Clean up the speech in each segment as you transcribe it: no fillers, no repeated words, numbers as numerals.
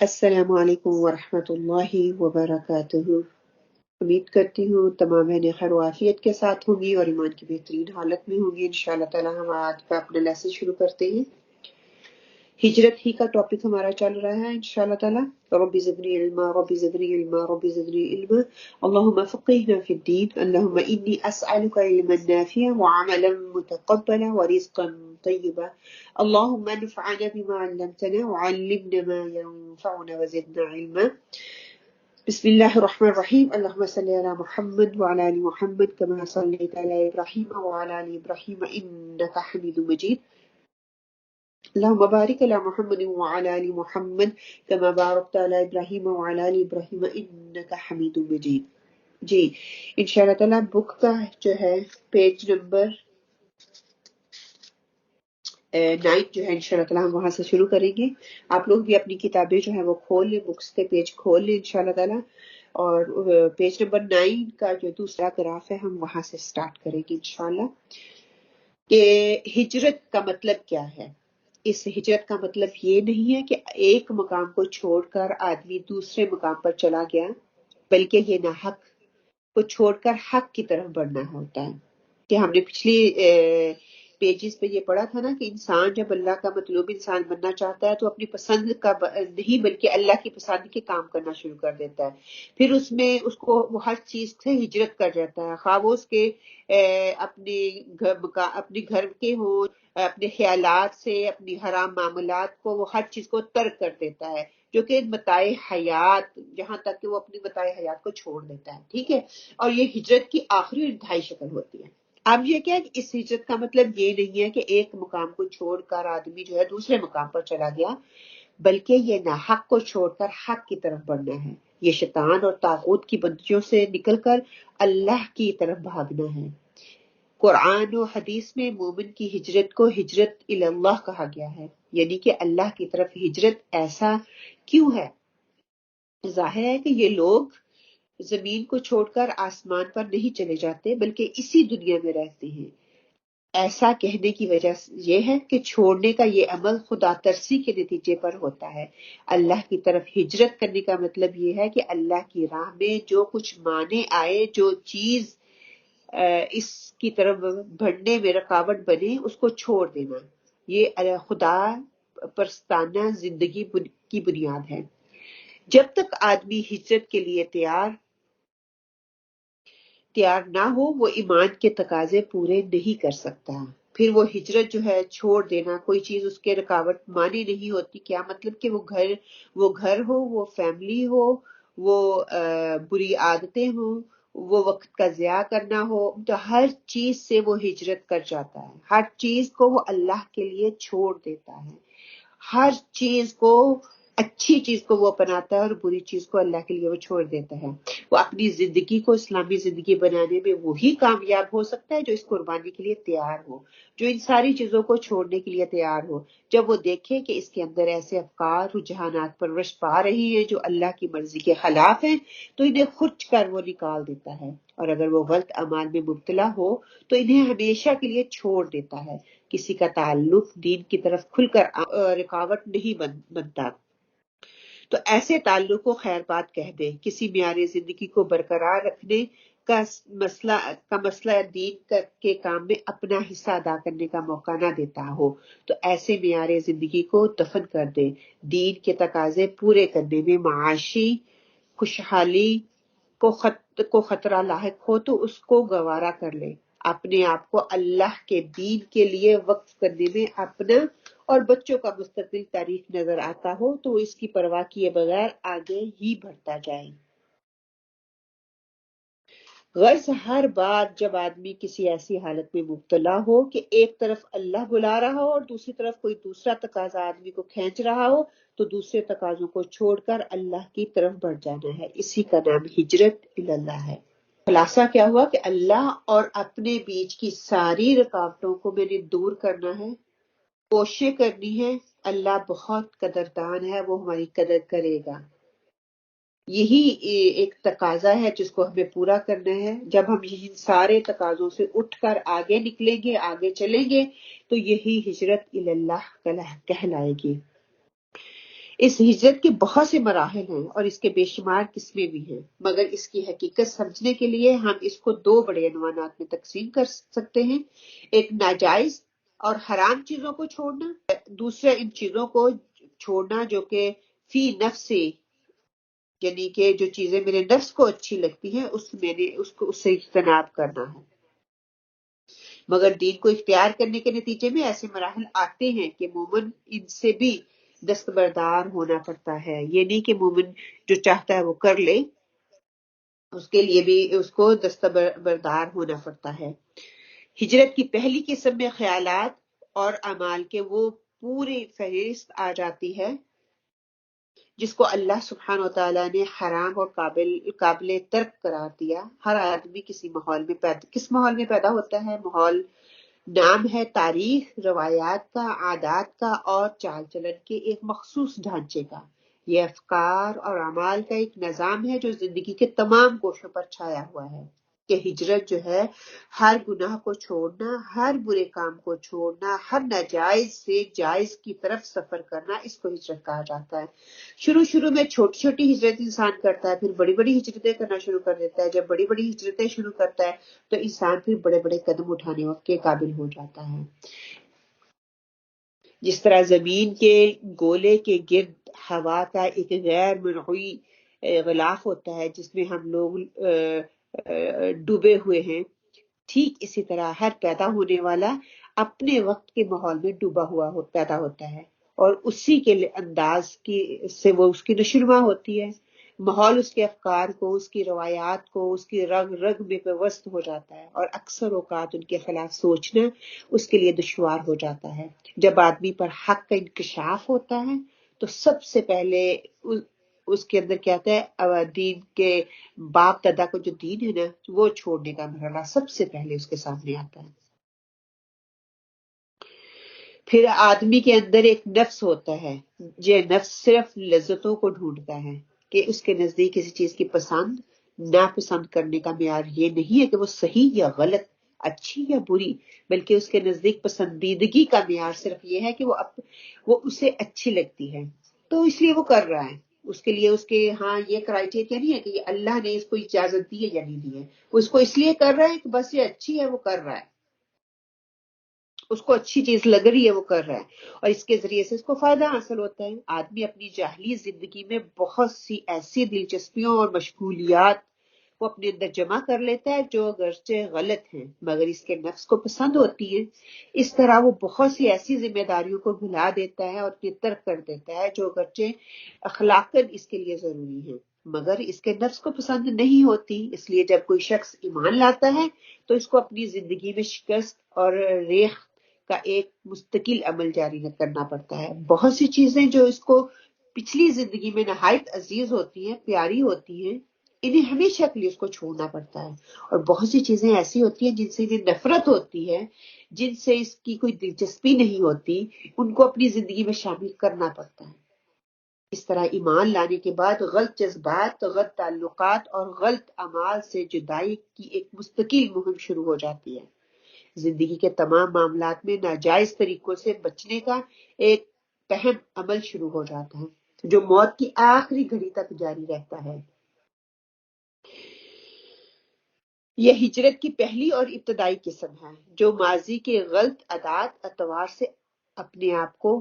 السلام علیکم ورحمۃ اللہ وبرکاتہ۔ امید کرتی ہوں تمام بہنیں خیر و عافیت کے ساتھ ہوں گی اور ایمان کی بہترین حالت میں ہوں گی۔ انشاءاللہ تعالی ہم آج کا اپنا لیسن شروع کرتے ہیں۔ ہجرت ہی کا ٹاپک ہمارا چل رہا ہے انشاءاللہ تعالی۔ رب زدنی علما رب زدنی علما رب زدنی علما اللهم فقهنا في الدين اللهم إني أسألك علما نافعا وعملا متقبلا ورزقا طيبا اللهم انفعنا بما علمتنا وعلمنا ما ينفعنا وزدنا علما۔ بسم الله الرحمن الرحيم اللهم صل على محمد وعلى آل محمد كما صليت على إبراهيم وعلى آل إبراهيم إنك حميد مجيد اللهم بارك على محمد وعلى آل محمد كما باركت على إبراهيم وعلى آل إبراهيم إنك حميد مجيد۔ جی انشاءاللہ تعالیٰ بک کا جو ہے پیج نمبر 9 جو ہے انشاءاللہ تعالیٰ ہم وہاں سے شروع کریں گے۔ آپ لوگ بھی اپنی کتابیں جو ہیں وہ کھول لیں، بکس کے پیج کھول لیں انشاءاللہ تعالیٰ، اور پیج نمبر 9 کا جو دوسرا گراف ہے ہم وہاں سے سٹارٹ کریں گے انشاءاللہ۔ کہ ہجرت کا مطلب کیا ہے؟ اس ہجرت کا مطلب یہ نہیں ہے کہ ایک مقام کو چھوڑ کر آدمی دوسرے مقام پر چلا گیا، بلکہ یہ نہ حق کو چھوڑ کر حق کی طرف بڑھنا ہوتا ہے۔ کہ ہم نے پچھلی پیجز پہ یہ پڑھا تھا نا کہ انسان جب اللہ کا مطلوب انسان بننا چاہتا ہے تو اپنی پسند کا نہیں بلکہ اللہ کی پسند کے کام کرنا شروع کر دیتا ہے۔ پھر اس میں اس کو وہ ہر چیز سے ہجرت کر جاتا ہے، خواہ وہ اس کے اپنے گھر کے ہوں، اپنے خیالات سے، اپنی حرام معاملات کو وہ ہر چیز کو ترک کر دیتا ہے، جو کہ متاع حیات، جہاں تک کہ وہ اپنی متاع حیات کو چھوڑ دیتا ہے، ٹھیک ہے۔ اور یہ ہجرت کی آخری اور انتہائی شکل ہوتی ہے۔ اب یہ کیا کہ اس ہجرت کا مطلب یہ نہیں ہے کہ ایک مقام کو چھوڑ کر آدمی جو ہے دوسرے مقام پر چلا گیا، بلکہ یہ ناحق کو چھوڑ کر حق کی طرف بڑھنا ہے۔ یہ شیطان اور طاغوت کی بندیوں سے نکل کر اللہ کی طرف بھاگنا ہے۔ قرآن و حدیث میں مومن کی ہجرت کو ہجرت الی اللہ کہا گیا ہے، یعنی کہ اللہ کی طرف ہجرت۔ ایسا کیوں ہے؟ ظاہر ہے کہ یہ لوگ زمین کو چھوڑ کر آسمان پر نہیں چلے جاتے بلکہ اسی دنیا میں رہتے ہیں۔ ایسا کہنے کی وجہ یہ ہے کہ چھوڑنے کا یہ عمل خدا ترسی کے نتیجے پر ہوتا ہے۔ اللہ کی طرف ہجرت کرنے کا مطلب یہ ہے کہ اللہ کی راہ میں جو کچھ مانے آئے، جو چیز اس کی طرف بڑھنے میں رکاوٹ بنے، اس کو چھوڑ دینا۔ یہ خدا پرستانہ زندگی کی بنیاد ہے۔ جب تک آدمی ہجرت کے لیے تیار نہ ہو، وہ ایمان کے تقاضے پورے نہیں کر سکتا۔ پھر وہ ہجرت جو ہے چھوڑ دینا، کوئی چیز اس کے رکاوٹ مانی نہیں ہوتی۔ کیا مطلب کہ وہ گھر ہو، وہ فیملی ہو، وہ بری عادتیں ہوں، وہ وقت کا ضیاع کرنا ہو، تو ہر چیز سے وہ ہجرت کر جاتا ہے۔ ہر چیز کو وہ اللہ کے لیے چھوڑ دیتا ہے۔ ہر چیز کو، اچھی چیز کو وہ اپناتا ہے اور بری چیز کو اللہ کے لیے وہ چھوڑ دیتا ہے۔ وہ اپنی زندگی کو اسلامی زندگی بنانے میں وہی کامیاب ہو سکتا ہے جو اس قربانی کے لیے تیار ہو، جو ان ساری چیزوں کو چھوڑنے کے لیے تیار ہو۔ جب وہ دیکھے کہ اس کے اندر ایسے افکار رجحانات پرورش پا رہی ہیں جو اللہ کی مرضی کے خلاف ہیں، تو انہیں خرچ کر وہ نکال دیتا ہے، اور اگر وہ غلط اعمال میں مبتلا ہو تو انہیں ہمیشہ کے لیے چھوڑ دیتا ہے۔ کسی کا تعلق دین کی طرف کھل کر رکاوٹ نہیں بنتا تو ایسے تعلق کو خیر بات کہہ دے۔ کسی معیار زندگی کو برقرار رکھنے کا مسئلہ دین کے کام میں اپنا حصہ ادا کرنے کا موقع نہ دیتا ہو تو ایسے معیار زندگی کو دفن کر دے۔ دین کے تقاضے پورے کرنے میں معاشی خوشحالی کو خطرہ لاحق ہو تو اس کو گوارا کر لے۔ اپنے آپ کو اللہ کے دین کے لیے وقف کرنے میں اپنا اور بچوں کا مستقبل تاریخ نظر آتا ہو تو اس کی پرواہ کیے بغیر آگے ہی بڑھتا جائے۔ غرض ہر بار جب آدمی کسی ایسی حالت میں مبتلا ہو کہ ایک طرف اللہ بلا رہا ہو اور دوسری طرف کوئی دوسرا تقاضا آدمی کو کھینچ رہا ہو تو دوسرے تقاضوں کو چھوڑ کر اللہ کی طرف بڑھ جانا ہے۔ اسی کا نام ہجرت اللہ ہے۔ خلاصہ کیا ہوا کہ اللہ اور اپنے بیچ کی ساری رکاوٹوں کو میں نے دور کرنا ہے، کوشش کرنی ہے۔ اللہ بہت قدردان ہے، وہ ہماری قدر کرے گا۔ یہی ایک تقاضا ہے جس کو ہمیں پورا کرنا ہے۔ جب ہم ان سارے تقاضوں سے اٹھ کر آگے نکلیں گے، آگے چلیں گے تو یہی ہجرت اللہ کہلائے گی۔ اس ہجرت کے بہت سے مراحل ہیں اور اس کے بے شمار قسمیں بھی ہیں، مگر اس کی حقیقت سمجھنے کے لیے ہم اس کو دو بڑے عنوانات میں تقسیم کر سکتے ہیں: ایک ناجائز اور حرام چیزوں کو چھوڑنا، دوسرا ان چیزوں کو چھوڑنا جو کہ فی نفس سے، یعنی کہ جو چیزیں میرے نفس کو اچھی لگتی ہیں اس سے اجتناب کرنا ہے۔ مگر دین کو اختیار کرنے کے نتیجے میں ایسے مراحل آتے ہیں کہ مومن ان سے بھی دستبردار ہونا پڑتا ہے۔ یہ نہیں کہ مومن جو چاہتا ہے وہ کر لے، اس کے لیے بھی اس کو دستبردار ہونا پڑتا ہے۔ ہجرت کی پہلی قسم میں خیالات اور اعمال کے وہ پوری فہرست آ جاتی ہے جس کو اللہ سبحانہ وتعالیٰ نے حرام اور قابل ترک قرار دیا۔ ہر آدمی کس ماحول میں پیدا ہوتا ہے؟ ماحول نام ہے تاریخ، روایات کا، عادات کا اور چال چلن کے ایک مخصوص ڈھانچے کا۔ یہ افکار اور اعمال کا ایک نظام ہے جو زندگی کے تمام گوشوں پر چھایا ہوا ہے کہ ہجرت جو ہے ہر گناہ کو چھوڑنا، ہر برے کام کو چھوڑنا، ہر ناجائز سے جائز کی طرف سفر کرنا، اس کو ہجرت کہا جاتا ہے۔ شروع میں چھوٹی چھوٹی ہجرت انسان کرتا ہے، پھر بڑی بڑی ہجرتیں کرنا شروع کر دیتا ہے۔ جب بڑی بڑی ہجرتیں شروع کرتا ہے تو انسان پھر بڑے بڑے قدم اٹھانے کے قابل ہو جاتا ہے۔ جس طرح زمین کے گولے کے گرد ہوا کا ایک غیر مرئی غلاف ہوتا ہے جس میں ہم لوگ ڈوبے ہوئے ہیں، ٹھیک اسی طرح ہر پیدا ہونے والا اپنے وقت کے ماحول میں ڈوبا ہوا پیدا ہوتا ہے اور اسی کے انداز سے وہ اس کی نشوونما ہوتی ہے۔ ماحول اس کے افکار کو، اس کی روایات کو، اس کی رگ رگ میں پیوست ہو جاتا ہے اور اکثر اوقات ان کے خلاف سوچنا اس کے لیے دشوار ہو جاتا ہے۔ جب آدمی پر حق کا انکشاف ہوتا ہے تو سب سے پہلے اس کے اندر کیا آتا ہے؟ دین کے باپ دادا کو جو دین ہے نا وہ چھوڑنے کا مرحلہ سب سے پہلے اس کے سامنے آتا ہے۔ پھر آدمی کے اندر ایک نفس ہوتا ہے، یہ نفس صرف لذتوں کو ڈھونڈتا ہے کہ اس کے نزدیک کسی چیز کی پسند ناپسند کرنے کا معیار یہ نہیں ہے کہ وہ صحیح یا غلط، اچھی یا بری، بلکہ اس کے نزدیک پسندیدگی کا معیار صرف یہ ہے کہ وہ اسے اچھی لگتی ہے تو اس لیے وہ کر رہا ہے۔ اس کے لیے اس کے ہاں یہ کرائٹیریا نہیں ہے کہ یہ اللہ نے اس کو اجازت دی ہے یا نہیں دی ہے، وہ اس کو اس لیے کر رہا ہے کہ بس یہ اچھی ہے، وہ کر رہا ہے، اس کو اچھی چیز لگ رہی ہے وہ کر رہا ہے اور اس کے ذریعے سے اس کو فائدہ حاصل ہوتا ہے۔ آدمی اپنی جاہلی زندگی میں بہت سی ایسی دلچسپیوں اور مشغولیات وہ اپنے اندر جمع کر لیتا ہے جو اگرچہ غلط ہیں مگر اس کے نفس کو پسند ہوتی ہیں۔ اس طرح وہ بہت سی ایسی ذمہ داریوں کو بھلا دیتا ہے اور اپنی ترک کر دیتا ہے جو اگرچہ اخلاقاً اس کے لیے ضروری ہیں مگر اس کے نفس کو پسند نہیں ہوتی۔ اس لیے جب کوئی شخص ایمان لاتا ہے تو اس کو اپنی زندگی میں شکست اور ریخ کا ایک مستقل عمل جاری کرنا پڑتا ہے۔ بہت سی چیزیں جو اس کو پچھلی زندگی میں نہایت عزیز ہوتی ہیں، پیاری ہوتی ہیں، انہیں ہمیشہ کے لیے اس کو چھوڑنا پڑتا ہے اور بہت سی چیزیں ایسی ہوتی ہیں جن سے انہیں نفرت ہوتی ہے، جن سے اس کی کوئی دلچسپی نہیں ہوتی، ان کو اپنی زندگی میں شامل کرنا پڑتا ہے۔ اس طرح ایمان لانے کے بعد غلط جذبات، غلط تعلقات اور غلط اعمال سے جدائی کی ایک مستقل مہم شروع ہو جاتی ہے۔ زندگی کے تمام معاملات میں ناجائز طریقوں سے بچنے کا ایک اہم عمل شروع ہو جاتا ہے جو موت کی آخری گھڑی تک جاری رہتا ہے۔ یہ ہجرت کی پہلی اور ابتدائی قسم ہے جو ماضی کے غلط عادات اطوار سے اپنے آپ کو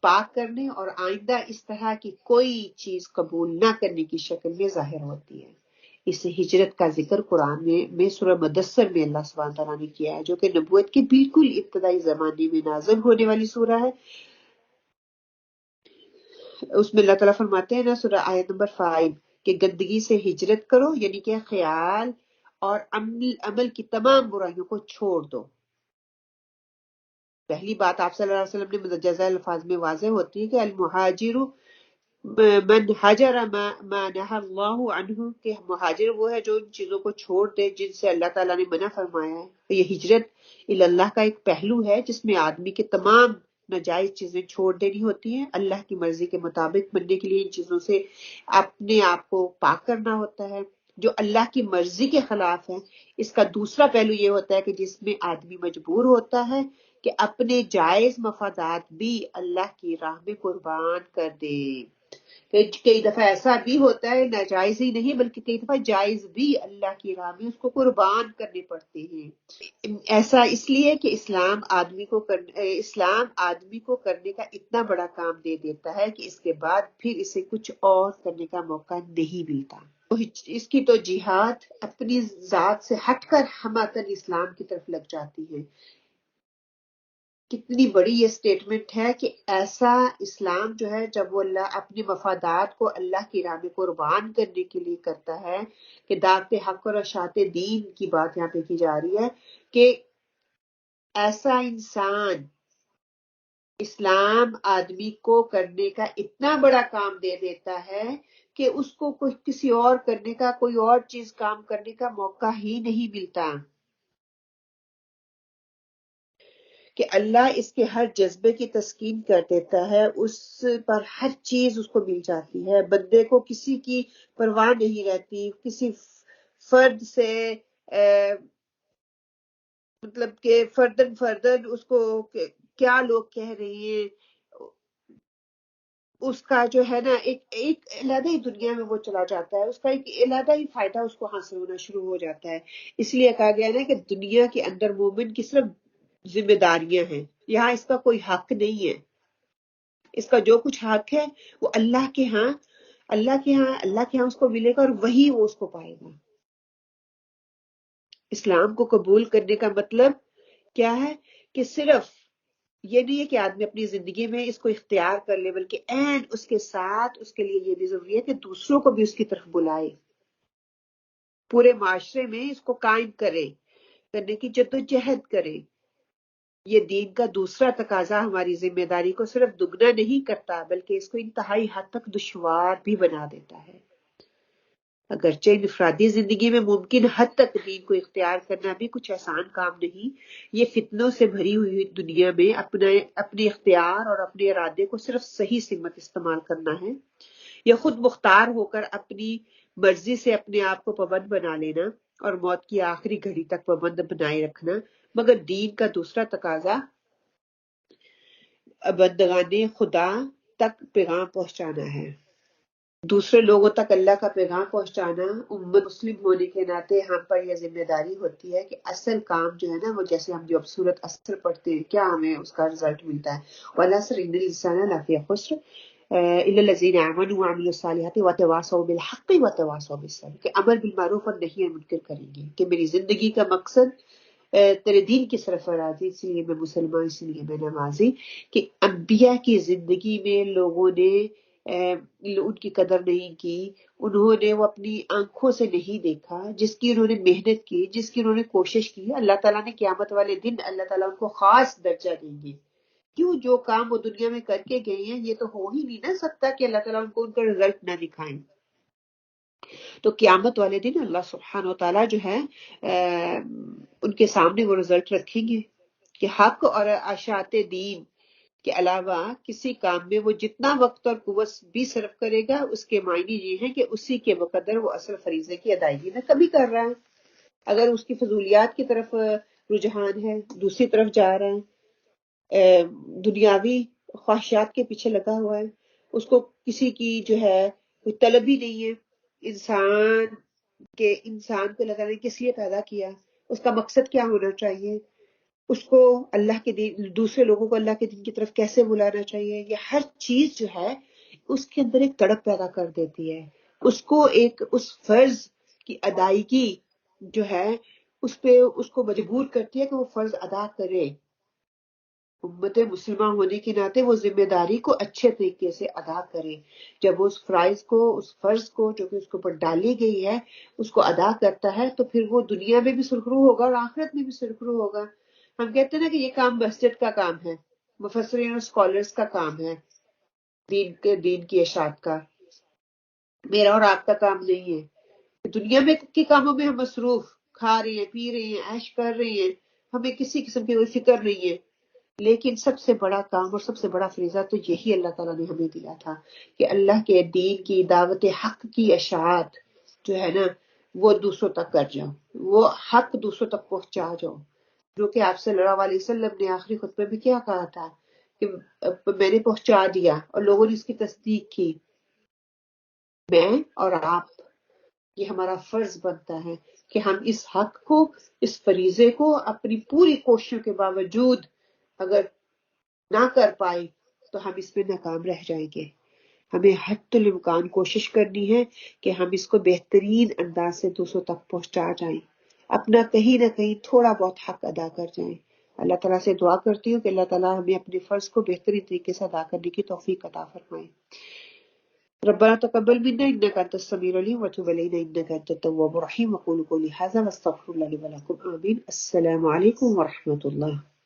پاک کرنے اور آئندہ اس طرح کی کوئی چیز قبول نہ کرنے کی شکل میں ظاہر ہوتی ہے۔ اس ہجرت کا ذکر قرآن میں سورہ مدثر میں اللہ سبحانہ تعالیٰ نے کیا ہے جو کہ نبوت کے بالکل ابتدائی زمانے میں نازل ہونے والی سورہ ہے۔ اس میں اللہ تعالیٰ فرماتے ہیں نا سورہ آیت نمبر 5 کہ گندگی سے ہجرت کرو، یعنی کہ خیال اور عمل کی تمام برائیوں کو چھوڑ دو۔ پہلی بات آپ صلی اللہ علیہ وسلم نے مدجزہ الفاظ میں واضح ہوتی ہے کہ المہاجر من حجر ما نہى اللہ عنہ، کہ مہاجر وہ ہے جو ان چیزوں کو چھوڑ دے جن سے اللہ تعالیٰ نے منع فرمایا ہے۔ تو یہ ہجرت اللہ کا ایک پہلو ہے جس میں آدمی کے تمام ناجائز چیزیں چھوڑ دینی ہوتی ہیں، اللہ کی مرضی کے مطابق بننے کے لیے ان چیزوں سے اپنے آپ کو پاک کرنا ہوتا ہے جو اللہ کی مرضی کے خلاف ہے۔ اس کا دوسرا پہلو یہ ہوتا ہے کہ جس میں آدمی مجبور ہوتا ہے کہ اپنے جائز مفادات بھی اللہ کی راہ میں قربان کر دے۔ کئی دفعہ ایسا بھی ہوتا ہے ناجائز ہی نہیں بلکہ کئی دفعہ جائز بھی اللہ کی راہ میں اس کو قربان کرنے پڑتے ہیں۔ ایسا اس لیے کہ اسلام آدمی کو کرنے کا اتنا بڑا کام دے دیتا ہے کہ اس کے بعد پھر اسے کچھ اور کرنے کا موقع نہیں ملتا۔ اس کی تو جہاد اپنی ذات سے ہٹ کر ہماتن اسلام کی طرف لگ جاتی ہے۔ کتنی بڑی یہ سٹیٹمنٹ ہے کہ ایسا اسلام جو ہے جب وہ اللہ اپنے مفادات کو اللہ کی راہ میں قربان کرنے کے لیے کرتا ہے، کہ دعوت حق اور اشاعت دین کی بات یہاں پہ کی جا رہی ہے کہ ایسا انسان اسلام آدمی کو کرنے کا اتنا بڑا کام دے دیتا ہے کہ اس کو کوئی کسی اور کرنے کا، کوئی اور چیز کام کرنے کا موقع ہی نہیں ملتا، کہ اللہ اس کے ہر جذبے کی تسکین کر دیتا ہے، اس پر ہر چیز اس کو مل جاتی ہے، بندے کو کسی کی پرواہ نہیں رہتی، کسی فرد سے مطلب کہ فردن اس کو کیا لوگ کہہ رہے ہیں، اس کا جو ہے نا ایک علیحدہ ہی دنیا میں وہ چلا جاتا ہے، اس کا ایک علیحدہ ہی فائدہ اس کو حاصل ہونا شروع ہو جاتا ہے۔ اس لیے کہا گیا نا کہ دنیا کے اندر مومن کی صرف ذمہ داریاں ہیں، یہاں اس کا کوئی حق نہیں ہے، اس کا جو کچھ حق ہے وہ اللہ کے ہاں اس کو ملے گا اور وہی وہ اس کو پائے گا۔ اسلام کو قبول کرنے کا مطلب کیا ہے کہ صرف یہ نہیں ہے کہ آدمی اپنی زندگی میں اس کو اختیار کر لے، بلکہ عین اس کے ساتھ اس کے لیے یہ بھی ضروری ہے کہ دوسروں کو بھی اس کی طرف بلائے، پورے معاشرے میں اس کو قائم کرنے کی جدوجہد کرے۔ یہ دین کا دوسرا تقاضا ہماری ذمہ داری کو صرف دگنا نہیں کرتا بلکہ اس کو انتہائی حد تک دشوار بھی بنا دیتا ہے۔ اگرچہ انفرادی زندگی میں ممکن حد تک دین کو اختیار کرنا بھی کچھ آسان کام نہیں، یہ فتنوں سے بھری ہوئی دنیا میں اپنے اختیار اور اپنے ارادے کو صرف صحیح سمت استعمال کرنا ہے، یا خود مختار ہو کر اپنی مرضی سے اپنے آپ کو پابند بنا لینا اور موت کی آخری گھڑی تک پابند بنائے رکھنا۔ مگر دین کا دوسرا تقاضا بندگان خدا تک پیغام پہنچانا ہے، دوسرے لوگوں تک اللہ کا پیغام پہنچانا۔ امت مسلم ہونے کے ناطے ہم پر یہ ذمہ داری ہوتی ہے کہ اصل کام جو ہے نا وہ جیسے ہم جو اب سورت اثر پڑھتے ہیں کیا ہمیں اس کا رزلٹ ملتا ہے، وَالْعَصْرِ إِنَّ الْإِنسَانَ لَفِي خُسْرٍ إِلَّا الَّذِينَ آمَنُوا وَعَمِلُوا الصَّالِحَاتِ وَتَوَاصَوْا بِالْحَقِّ وَتَوَاصَوْا بِالصَّبْرِ، کہ امر بالمعروف اور نہی منکر کریں گے، کہ میری زندگی کا مقصد تیرے دین کی سرفرازی، اس لیے میں مسلمان، اس لیے میں نمازی، کہ انبیاء کی زندگی میں لوگوں نے ان کی قدر نہیں کی، انہوں نے وہ اپنی آنکھوں سے نہیں دیکھا، جس کی انہوں نے محنت کی، جس کی انہوں نے کوشش کی، اللہ تعالیٰ نے قیامت والے دن اللہ تعالیٰ ان کو خاص درجہ دیں گے۔ کیوں؟ جو کام وہ دنیا میں کر کے گئے ہیں، یہ تو ہو ہی نہیں نہ سکتا کہ اللہ تعالیٰ ان کو ان کا رزلٹ نہ دکھائیں۔ تو قیامت والے دن اللہ سبحانہ و تعالیٰ جو ہے ان کے سامنے وہ رزلٹ رکھیں گے کہ حق اور اشاعت دین کے علاوہ کسی کام میں وہ جتنا وقت اور قوت بھی صرف کرے گا، اس کے معنی یہ ہے کہ اسی کے مقدر وہ اصل فریضے کی ادائیگی میں کمی کر رہا ہے۔ اگر اس کی فضولیات کی طرف رجحان ہے، دوسری طرف جا رہا ہے، دنیاوی خواہشات کے پیچھے لگا ہوا ہے، اس کو کسی کی جو ہے کوئی طلب ہی نہیں ہے، انسان کو لگا نہیں کس لیے پیدا کیا، اس کا مقصد کیا ہونا چاہیے، اس کو اللہ کے دین، دوسرے لوگوں کو اللہ کے دین کی طرف کیسے بلانا چاہیے، یہ ہر چیز جو ہے اس کے اندر ایک تڑپ پیدا کر دیتی ہے، اس کو اس فرض کی ادائیگی جو ہے اس پہ اس کو مجبور کرتی ہے کہ وہ فرض ادا کرے۔ امت مسلمہ ہونے کے ناطے وہ ذمہ داری کو اچھے طریقے سے ادا کرے، جب وہ اس فرض کو جو کہ اس کے اوپر ڈالی گئی ہے اس کو ادا کرتا ہے تو پھر وہ دنیا میں بھی سرخرو ہوگا اور آخرت میں بھی سرخرو ہوگا۔ ہم کہتے ہیں نا کہ یہ کام مسجد کا کام ہے، مفسرین اور اسکالرز کا کام ہے، دین کی اشاعت کا، میرا اور آپ کا کام نہیں ہے۔ دنیا میں کے کاموں میں ہم مصروف، کھا رہے ہیں، پی رہے ہیں، عیش کر رہے ہیں، ہمیں کسی قسم کی کوئی فکر نہیں ہے، لیکن سب سے بڑا کام اور سب سے بڑا فریضہ تو یہی اللہ تعالیٰ نے ہمیں دیا تھا کہ اللہ کے دین کی دعوت حق کی اشاعت جو ہے نا وہ دوسروں تک کر جاؤ، وہ حق دوسروں تک پہنچا جاؤ، جو کہ آپ صلی اللہ علیہ وسلم نے آخری خطبے میں کیا کہا تھا کہ میں نے پہنچا دیا اور لوگوں نے اس کی تصدیق کی۔ میں اور آپ، یہ ہمارا فرض بنتا ہے کہ ہم اس حق کو، اس فریضے کو اپنی پوری کوششوں کے باوجود اگر نہ کر پائے تو ہم اس میں ناکام رہ جائیں گے۔ ہمیں حد الامکان کوشش کرنی ہے کہ ہم اس کو بہترین انداز سے دوسروں تک پہنچا جائیں، اپنا کہیں نہ کہیں تھوڑا بہت حق ادا کر جائیں۔ اللہ تعالیٰ سے دعا کرتی ہوں کہ اللہ تعالیٰ ہمیں اپنے فرض کو بہترین طریقے سے ادا کرنے کی توفیق عطا فرمائے۔ ربنا تقبل منا انك انت السميع العليم وتب علينا انك انت التواب الرحيم، وقولوا قولي هذا واستغفر الله لي ولكم، امين۔ السلام عليكم ورحمة الله۔